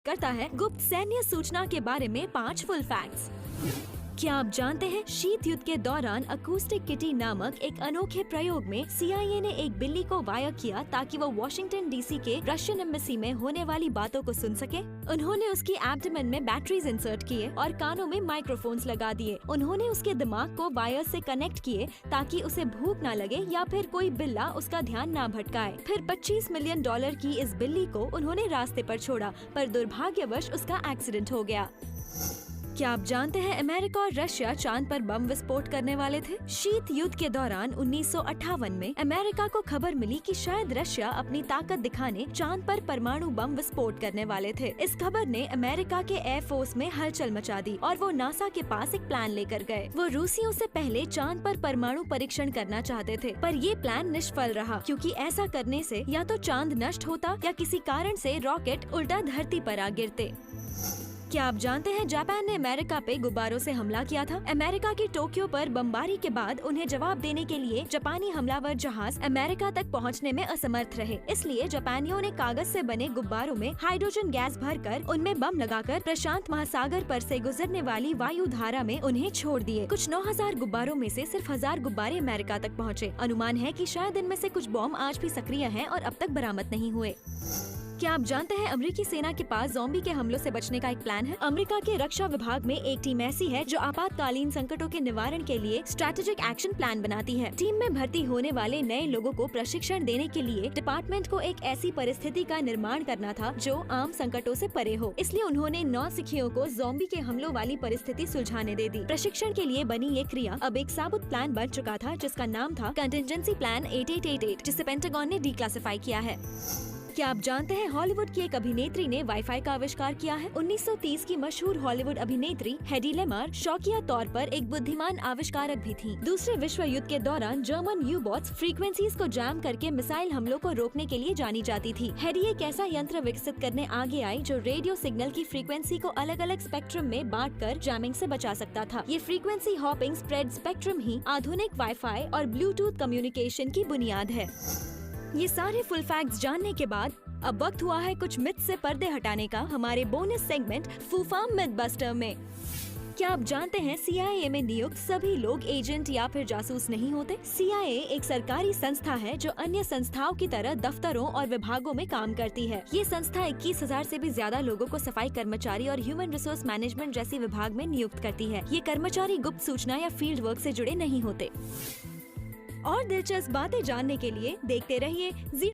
करता है गुप्त सैन्य सूचना के बारे में 5 फुल फैक्ट्स। क्या आप जानते हैं शीत युद्ध के दौरान अकूस्टिक किटी नामक एक अनोखे प्रयोग में CIA ने एक बिल्ली को वायर किया ताकि वो वॉशिंगटन DC के रशियन एम्बेसी में होने वाली बातों को सुन सके। उन्होंने उसकी एब्डोमेन में बैटरीज इंसर्ट किए और कानों में माइक्रोफोन्स लगा दिए। उन्होंने उसके दिमाग को वायर से कनेक्ट किए ताकि उसे भूख न लगे या फिर कोई बिल्ला उसका ध्यान न भटकाए। फिर $25 मिलियन की इस बिल्ली को उन्होंने रास्ते पर छोड़ा, पर दुर्भाग्यवश उसका एक्सीडेंट हो गया। क्या आप जानते हैं अमेरिका और रशिया चांद पर बम विस्फोट करने वाले थे? शीत युद्ध के दौरान 1958 में अमेरिका को खबर मिली कि शायद रशिया अपनी ताकत दिखाने चांद पर परमाणु बम विस्फोट करने वाले थे। इस खबर ने अमेरिका के एयरफोर्स में हलचल मचा दी और वो नासा के पास एक प्लान लेकर गए। वो रूसियों से पहले चांद पर परमाणु परीक्षण करना चाहते थे, पर ये प्लान निष्फल रहा क्योंकि ऐसा करने से या तो चांद नष्ट होता या किसी कारण से रॉकेट उल्टा धरती पर आ गिरते। क्या आप जानते हैं जापान ने अमेरिका पे गुब्बारों से हमला किया था? अमेरिका की टोक्यो पर बमबारी के बाद उन्हें जवाब देने के लिए जापानी हमलावर जहाज अमेरिका तक पहुंचने में असमर्थ रहे। इसलिए जापानियों ने कागज से बने गुब्बारों में हाइड्रोजन गैस भरकर उनमें बम लगाकर प्रशांत महासागर पर से गुजरने वाली वायु धारा में उन्हें छोड़ दिए। कुछ 9000 गुब्बारों में से सिर्फ 1000 गुब्बारे अमेरिका तक पहुँचे। अनुमान है कि शायद इनमें से कुछ बॉम्ब आज भी सक्रिय हैं और अब तक बरामद नहीं हुए। क्या आप जानते हैं अमेरिकी सेना के पास ज़ॉम्बी के हमलों से बचने का एक प्लान है? अमेरिका के रक्षा विभाग में एक टीम ऐसी है जो आपातकालीन संकटों के निवारण के लिए स्ट्रैटेजिक एक्शन प्लान बनाती है। टीम में भर्ती होने वाले नए लोगों को प्रशिक्षण देने के लिए डिपार्टमेंट को एक ऐसी परिस्थिति का निर्माण करना था जो आम संकटों से परे हो। इसलिए उन्होंने नौसिखियों को ज़ॉम्बी के हमलों वाली परिस्थिति सुलझाने दे दी। प्रशिक्षण के लिए बनी ये क्रिया अब एक साबुत प्लान बन चुका था जिसका नाम था कंटिजेंसी प्लान 8888, जिसे पेंटागन ने डिक्लासिफाई किया है। क्या आप जानते हैं हॉलीवुड की एक अभिनेत्री ने वाईफाई का आविष्कार किया है? 1930 की मशहूर हॉलीवुड अभिनेत्री हेडी लेमार शौकिया तौर पर एक बुद्धिमान आविष्कारक भी थी। दूसरे विश्व युद्ध के दौरान जर्मन यू-बोट्स फ्रीक्वेंसीज को जैम करके मिसाइल हमलों को रोकने के लिए जानी जाती थी। हेडी एक ऐसा यंत्र विकसित करने आगे आई जो रेडियो सिग्नल की फ्रीक्वेंसी को अलग अलग स्पेक्ट्रम में बांटकर जैमिंग से बचा सकता था। ये फ्रीक्वेंसी हॉपिंग स्प्रेड स्पेक्ट्रम ही आधुनिक वाईफाई और ब्लूटूथ कम्युनिकेशन की बुनियाद है। ये सारे फुल फैक्ट्स जानने के बाद अब वक्त हुआ है कुछ मिथ से पर्दे हटाने का हमारे बोनस सेगमेंट फूफाम मिथ बस्टर में। क्या आप जानते हैं CIA में नियुक्त सभी लोग एजेंट या फिर जासूस नहीं होते? CIA एक सरकारी संस्था है जो अन्य संस्थाओं की तरह दफ्तरों और विभागों में काम करती है। ये संस्था 21,000 से भी ज्यादा लोगों को सफाई कर्मचारी और ह्यूमन रिसोर्स मैनेजमेंट जैसे विभाग में नियुक्त करती है। ये कर्मचारी गुप्त सूचना या फील्ड वर्क से जुड़े नहीं होते। और दिलचस्प बातें जानने के लिए देखते रहिए